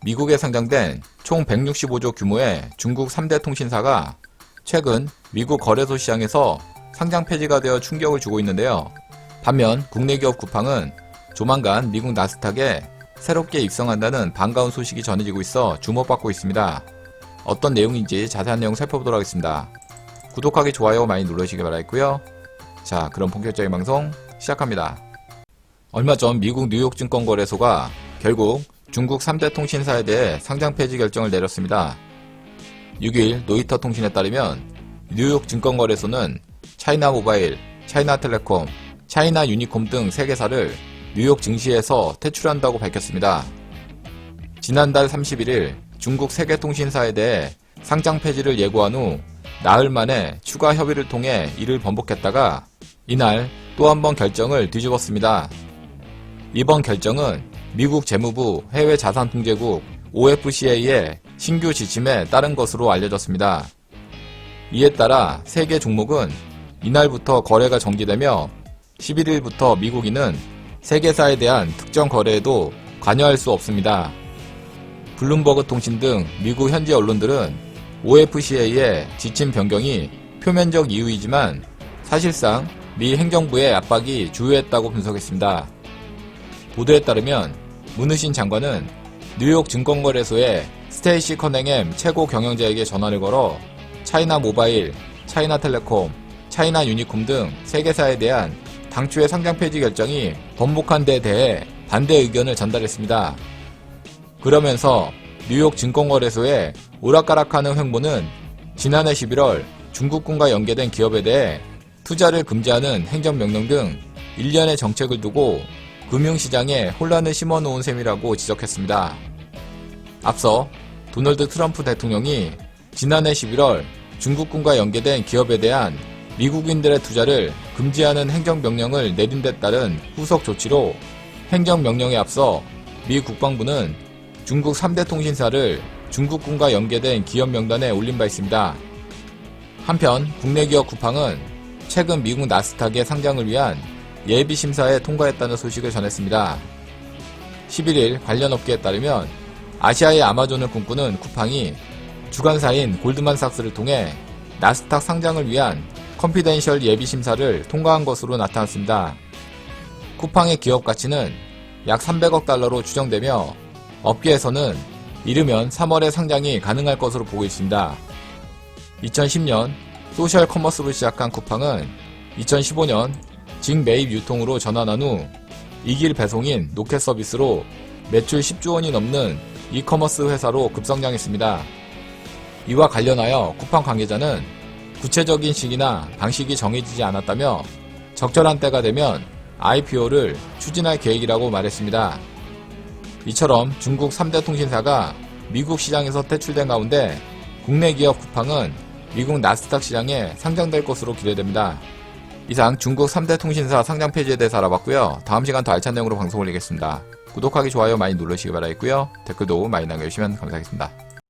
미국에 상장된 총 165조 규모의 중국 3대 통신사가 최근 미국 거래소 시장에서 상장 폐지가 되어 충격을 주고 있는데요. 반면 국내 기업 쿠팡은 조만간 미국 나스닥에 새롭게 입성한다는 반가운 소식이 전해지고 있어 주목받고 있습니다. 어떤 내용인지 자세한 내용 살펴보도록 하겠습니다. 구독하기, 좋아요 많이 눌러주시기 바라겠고요. 자, 그럼 본격적인 방송 시작합니다. 얼마 전 미국 뉴욕 증권거래소가 결국 중국 3대 통신사에 대해 상장 폐지 결정을 내렸습니다. 6일 노이터 통신에 따르면 뉴욕 증권거래소는 차이나 모바일, 차이나 텔레콤, 차이나 유니콤 등 3개사를 뉴욕 증시에서 퇴출한다고 밝혔습니다. 지난달 31일 중국 3개 통신사에 대해 상장 폐지를 예고한 후 나흘 만에 추가 협의를 통해 이를 번복했다가 이날 또 한 번 결정을 뒤집었습니다. 이번 결정은 미국 재무부 해외자산통제국 OFCA의 신규 지침에 따른 것으로 알려졌습니다. 이에 따라 3개 종목은 이날부터 거래가 정지되며 11일부터 미국인은 3개사에 대한 특정 거래에도 관여할 수 없습니다. 블룸버그 통신 등 미국 현지 언론들은 OFCA의 지침 변경이 표면적 이유이지만 사실상 미 행정부의 압박이 주요했다고 분석했습니다. 보도에 따르면 문우신 장관은 뉴욕 증권거래소의 스테이시 커냉햄 최고 경영자에게 전화를 걸어 차이나 모바일, 차이나 텔레콤, 차이나 유니콤 등 3개사에 대한 당초의 상장 폐지 결정이 번복한 데 대해 반대 의견을 전달했습니다. 그러면서 뉴욕 증권거래소의 오락가락하는 횡보는 지난해 11월 중국군과 연계된 기업에 대해 투자를 금지하는 행정명령 등 일련의 정책을 두고 금융시장에 혼란을 심어놓은 셈이라고 지적했습니다. 앞서 도널드 트럼프 대통령이 지난해 11월 중국군과 연계된 기업에 대한 미국인들의 투자를 금지하는 행정명령을 내린 데 따른 후속 조치로 행정명령에 앞서 미 국방부는 중국 3대 통신사를 중국군과 연계된 기업 명단에 올린 바 있습니다. 한편 국내 기업 쿠팡은 최근 미국 나스닥의 상장을 위한 예비심사에 통과했다는 소식을 전했습니다. 11일 관련 업계에 따르면 아시아의 아마존을 꿈꾸는 쿠팡이 주관사인 골드만삭스를 통해 나스닥 상장을 위한 컨피덴셜 예비심사를 통과한 것으로 나타났습니다. 쿠팡의 기업 가치는 약 300억 달러로 추정되며 업계에서는 이르면 3월에 상장이 가능할 것으로 보고 있습니다. 2010년 소셜 커머스로 시작한 쿠팡은 2015년 직매입 유통으로 전환한 후 이길 배송인 노켓 서비스로 매출 10조 원이 넘는 이커머스 회사로 급성장했습니다. 이와 관련하여 쿠팡 관계자는 구체적인 시기나 방식이 정해지지 않았다며 적절한 때가 되면 IPO를 추진할 계획이라고 말했습니다. 이처럼 중국 3대 통신사가 미국 시장에서 퇴출된 가운데 국내 기업 쿠팡은 미국 나스닥 시장에 상장될 것으로 기대됩니다. 이상 중국 3대 통신사 상장 폐지에 대해서 알아봤고요. 다음 시간 더 알찬 내용으로 방송 올리겠습니다. 구독하기, 좋아요 많이 눌러주시기 바라겠고요. 댓글도 많이 남겨주시면 감사하겠습니다.